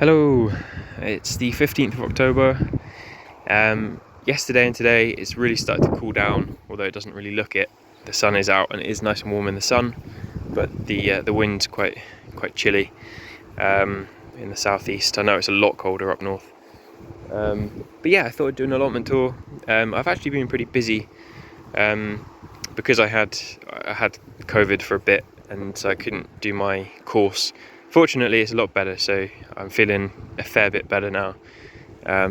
Hello, it's the 15th of October. Yesterday and today it's really started to cool down, although it doesn't really look it. The sun is out and it is nice and warm in the sun, but the wind's quite chilly in the southeast. I know it's a lot colder up north. But yeah, I thought I'd do an allotment tour. I've actually been pretty busy because I had COVID for a bit and so I couldn't do my course. Fortunately, it's a lot better, so I'm feeling a fair bit better now.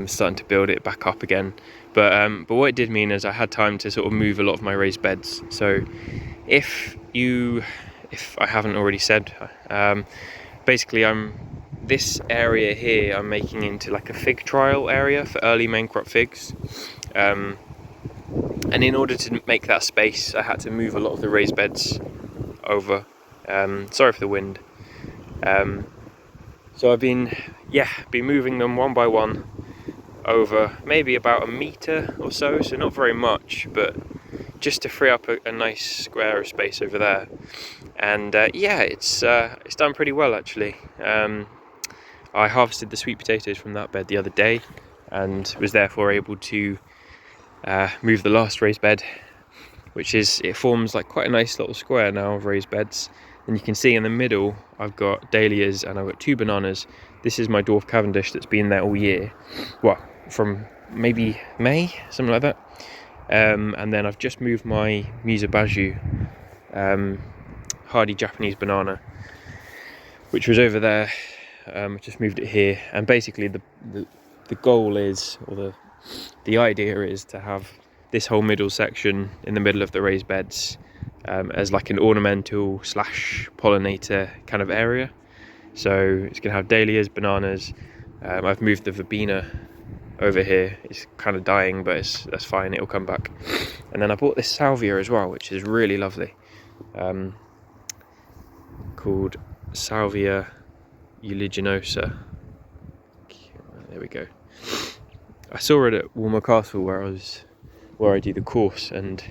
Starting to build it back up again. But what it did mean is I had time to sort of move a lot of my raised beds. So if I haven't already said, basically this area here I'm making into like a fig trial area for early main crop figs. And in order to make that space, I had to move a lot of the raised beds over. Sorry for the wind. So I've been moving them one by one over maybe about a metre or so not very much, but just to free up a nice square of space over there. And it's done pretty well actually. I harvested the sweet potatoes from that bed the other day and was therefore able to move the last raised bed, it forms like quite a nice little square now of raised beds. And you can see in the middle I've got dahlias and I've got 2 bananas. This is my dwarf Cavendish that's been there all year, well, from maybe May, something like that. And then I've just moved my Musabaju hardy Japanese banana, which was over there. Just moved it here, and basically the goal is, or the idea is to have this whole middle section in the middle of the raised beds as like an ornamental / pollinator kind of area. So it's going to have dahlias, bananas. I've moved the verbena over here. It's kind of dying, but that's fine, it'll come back. And then I bought this salvia as well, which is really lovely, called Salvia uliginosa. There we go. I saw it at Walmer Castle where I do the course, and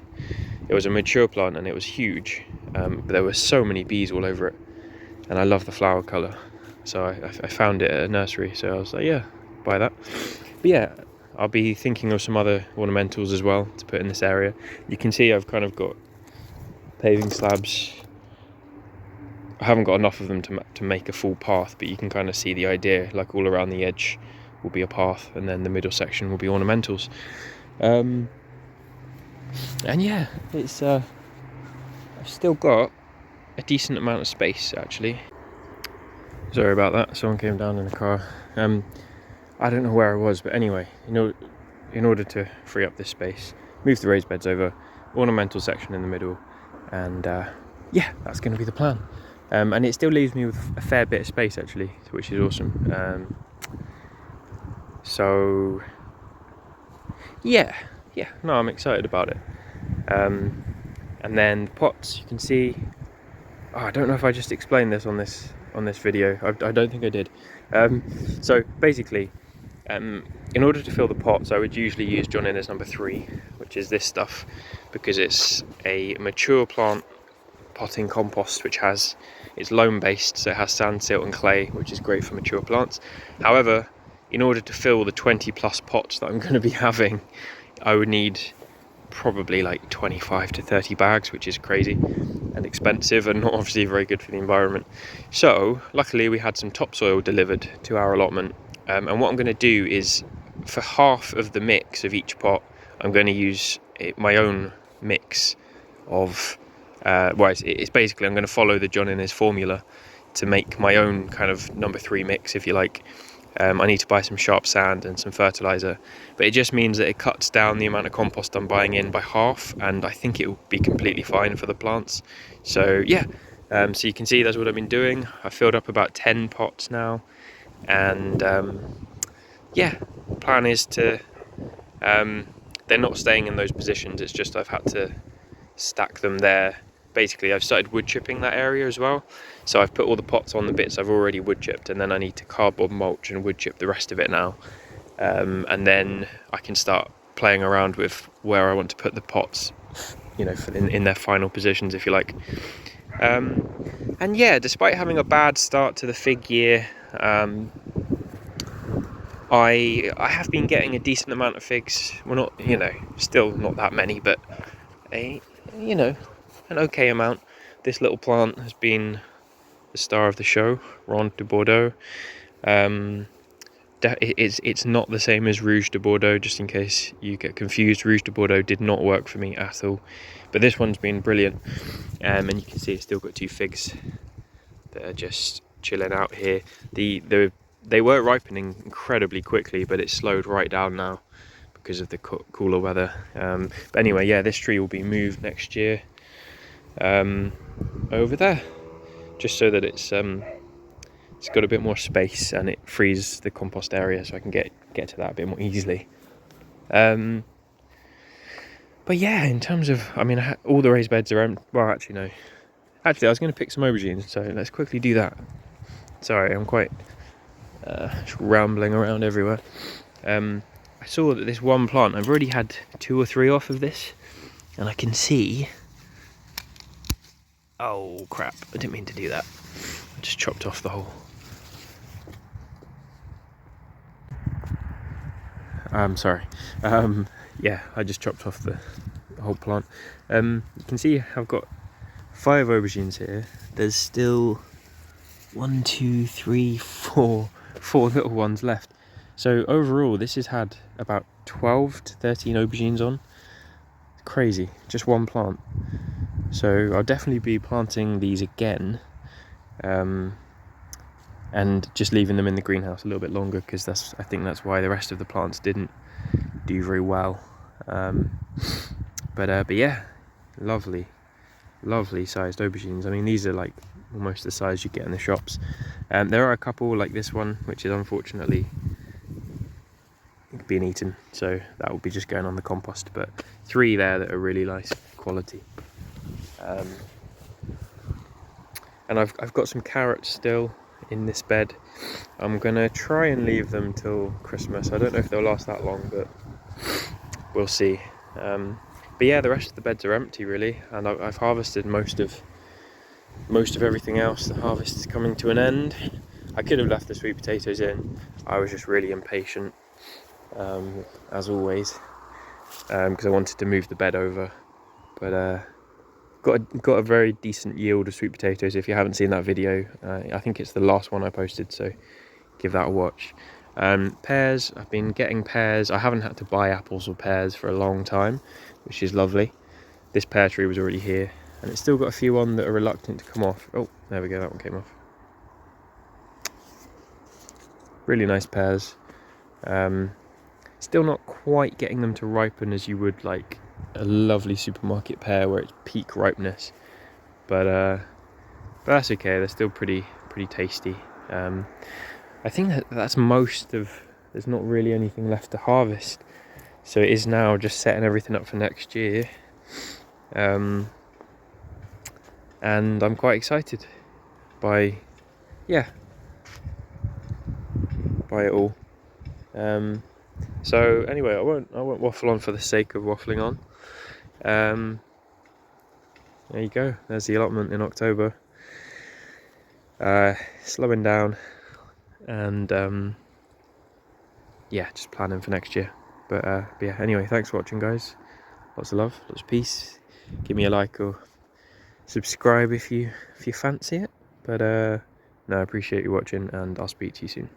it was a mature plant and it was huge, but there were so many bees all over it, and I love the flower colour, so I found it at a nursery, so I was like, yeah, buy that. But yeah, I'll be thinking of some other ornamentals as well to put in this area. You can see I've kind of got paving slabs. I haven't got enough of them to make a full path, but you can kind of see the idea, like all around the edge will be a path and then the middle section will be ornamentals. And yeah, it's I've still got a decent amount of space actually. Sorry about that, someone came down in the car. I don't know where I was, but anyway, in order to free up this space, move the raised beds over, ornamental section in the middle, and yeah, that's going to be the plan. And it still leaves me with a fair bit of space actually, which is awesome. So yeah, no, I'm excited about it. And then the pots, you can see, I don't know if I just explained this on this video. I don't think I did. So basically, in order to fill the pots, I would usually use John Innes number 3, which is this stuff, because it's a mature plant potting compost, it's loam based, so it has sand, silt and clay, which is great for mature plants. However, in order to fill the 20 plus pots that I'm going to be having, I would need probably like 25 to 30 bags, which is crazy and expensive and not obviously very good for the environment. So luckily we had some topsoil delivered to our allotment, and what I'm going to do is, for half of the mix of each pot, I'm going to use my own mix of it's basically, I'm going to follow the John Innes formula to make my own kind of number 3 mix, if you like. I need to buy some sharp sand and some fertilizer, but it just means that it cuts down the amount of compost I'm buying in by half, and I think it will be completely fine for the plants. So yeah, so you can see that's what I've been doing. I filled up about 10 pots now, and yeah, plan is to they're not staying in those positions, it's just I've had to stack them there. Basically, I've started wood chipping that area as well, so I've put all the pots on the bits I've already wood chipped, and then I need to cardboard mulch and wood chip the rest of it now, and then I can start playing around with where I want to put the pots, in their final positions, if you like. And yeah, despite having a bad start to the fig year, I have been getting a decent amount of figs. Well, not, you know, still not that many, but a, you know, an okay amount. This little plant has been the star of the show, Ronde de Bordeaux. It's not the same as Rouge de Bordeaux, just in case you get confused. Rouge de Bordeaux did not work for me at all, but this one's been brilliant. And you can see it's still got 2 figs that are just chilling out here. They were ripening incredibly quickly, but it's slowed right down now because of the cooler weather. But anyway, yeah, this tree will be moved next year over there, just so that it's got a bit more space and it frees the compost area, so I can get to that a bit more easily. But yeah, in terms of, I mean, all the raised beds are empty. Well, actually no. Actually, I was going to pick some aubergines, so let's quickly do that. Sorry, I'm quite rambling around everywhere. I saw that this one plant, I've already had 2 or 3 off of this, and I can see... Oh crap, I didn't mean to do that. I just chopped off the whole... sorry. Yeah, I just chopped off the whole plant. You can see I've got 5 aubergines here. There's still 1, 2, 3, 4 little ones left. So overall, this has had about 12 to 13 aubergines on. Crazy, just one plant. So I'll definitely be planting these again, and just leaving them in the greenhouse a little bit longer, because I think that's why the rest of the plants didn't do very well. But yeah, lovely sized aubergines. I mean, these are like almost the size you get in the shops. There are a couple like this one, which is unfortunately being eaten, so that will be just going on the compost, but 3 there that are really nice quality. And I've got some carrots still in this bed. I'm gonna try and leave them till Christmas. I don't know if they'll last that long, but we'll see. But yeah, the rest of the beds are empty really, and I've harvested most of everything else. The harvest is coming to an end. I could have left the sweet potatoes in. I was just really impatient, as always, because I wanted to move the bed over. But got a very decent yield of sweet potatoes. If you haven't seen that video, I think it's the last one I posted, so give that a watch. Pears, I've been getting pears. I haven't had to buy apples or pears for a long time, which is lovely. This pear tree was already here, and it's still got a few on that are reluctant to come off. Oh, there we go, that one came off. Really nice pears. Still not quite getting them to ripen as you would like a lovely supermarket pear where it's peak ripeness, but that's okay. They're still pretty tasty. I think that's most of... There's not really anything left to harvest, so it is now just setting everything up for next year. And I'm quite excited by it all. So anyway, I won't waffle on for the sake of waffling on. There you go, there's the allotment in October. Slowing down, and yeah, just planning for next year. But yeah, anyway, thanks for watching guys. Lots of love, lots of peace. Give me a like or subscribe if you fancy it. But no, I appreciate you watching, and I'll speak to you soon.